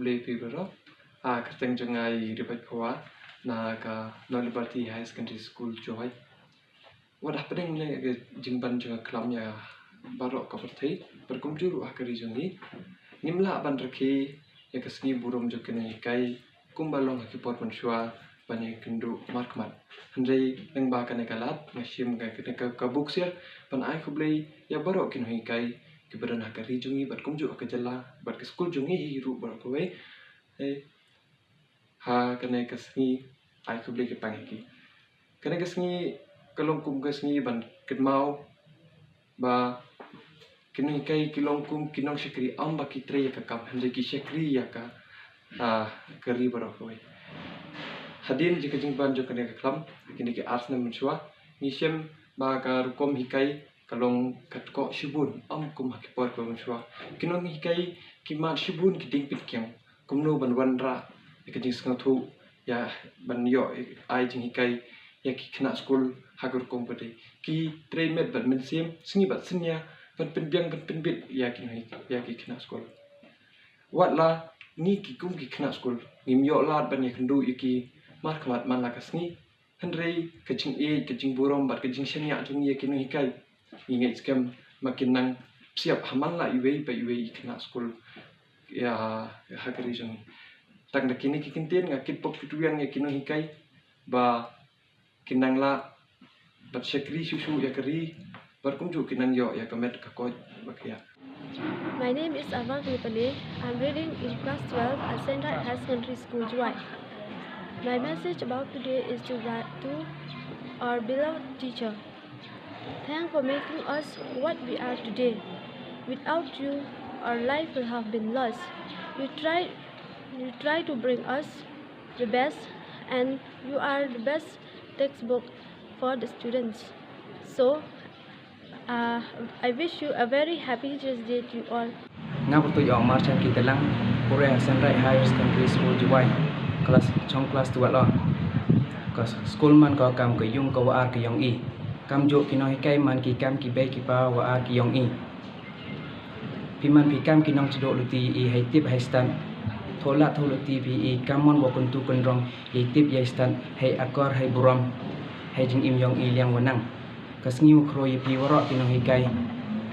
khublei pibero kerteng jingai ribat kawa na ka non liberty high secondary school Jowai. Wadah pedeng le ke jimban juga kelam ya barok ka perthei berkumjur akari jungi nimla ban rakhi ya kasni burom jokene kai kumbalong hakipot mansua bani kendu markmat handai nang ba kane kalat ngashim ga ka buksir pan ai khublei ya barok kin hi kai kiberan hakari jungi bat kumju ka jala bat ke skul jungi hi ru barok kowe ha kane kasni ai khublei ke pangki kane kasni kalong kum kasni ban kitmau ba kinoi kai kilong kum kinong shakri amba kitre ya ka handai ki shakri ya ka kari barok kowe hadin jika jingban jo kane klam kini ke arsna mensua nisem ba ka rukom hikai kalong katko shibun kum hakipor ko mensua kinong hikai kimat shibun kiding pit kyang kumno ban wanra ke jing skang thu ya ban yo ai jing hikai ya ki khynnah skul hagur kom pade ki tremet ban mensem singi bat sinya ban penbiang ban penbit ya ki khynnah skul watla ni ki kum ki khynnah skul ngim yo lat ban ya kendu iki markmat man lakasni handrei kajing kajing burom bat kajing shenya jung ye kinu hikai ingai scam makin nang siap hamal la iwei pa iwei khynnah skul ya hakari jung tak da kini kikinten ngakit pok tuyan ye kinu hikai ba kinang la bat shakri susu ya kari berkumju kinang yo ya kamet kakot bakya. My name is Khublei. I'm reading in class 12 at Syllad High Secondary School, Jowai. My message about today is to our beloved teacher. Thanks for making us what we are today. Without you, our life will have been lost. You try to bring us the best, and you are the best textbook for the students. So, I wish you a very happy Teachers' Day to you all. Ngap tu yo marchan kita lang pure Syllad High Secondary School Jowai kelas 2 lo. Ke school man ko kam ke yung ko war ke yong i. Kam jo kinoi kai man ki kam ki be ki pa war ki yong i. Pi man pi kam kinong chdo luti i hai tip hai stan. Thola tholuti pi i kam mon bo kuntu kunrong i tip ye stan hai akor hai buram hai jing im yong i liang wanang. Kasngi ukro pi warok kinoi kai.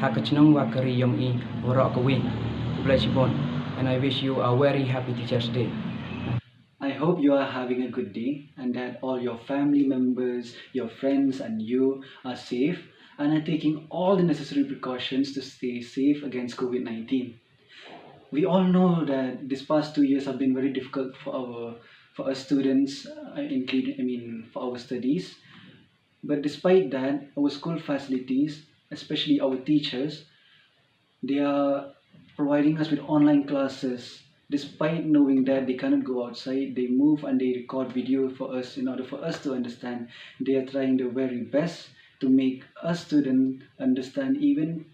Hakachnong wakari yong i warok kawi. Blessibon, and I wish you a very happy Teachers' Day. I hope you are having a good day and that all your family members, your friends and you are safe and are taking all the necessary precautions to stay safe against COVID-19. We all know that these past 2 years have been very difficult for us students, for our studies. But despite that, our school facilities, especially our teachers, they are providing us with online classes. Despite knowing that they cannot go outside, they move and they record video for us in order for us to understand. They are trying their very best to make us students understand even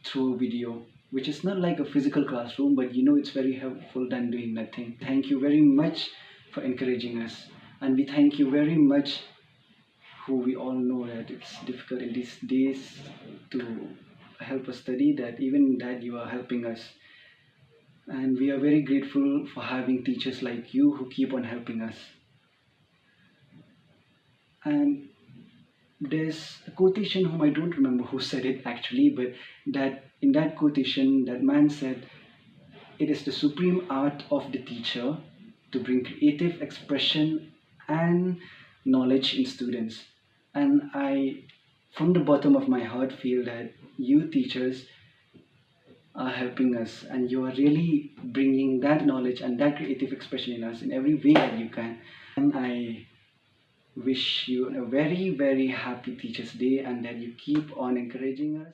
through video, which is not like a physical classroom, but you know it's very helpful than doing nothing. Thank you very much for encouraging us, and we thank you very much who we all know that it's difficult in these days to help us study, that even that you are helping us. And we are very grateful for having teachers like you who keep on helping us. And there's a quotation whom I don't remember who said it actually, but that in that quotation, that man said, "It is the supreme art of the teacher to bring creative expression and knowledge in students." And I, from the bottom of my heart, feel that you teachers are helping us, and you are really bringing that knowledge and that creative expression in us in every way that you can. And I wish you a very, very happy Teachers' Day, and that you keep on encouraging us.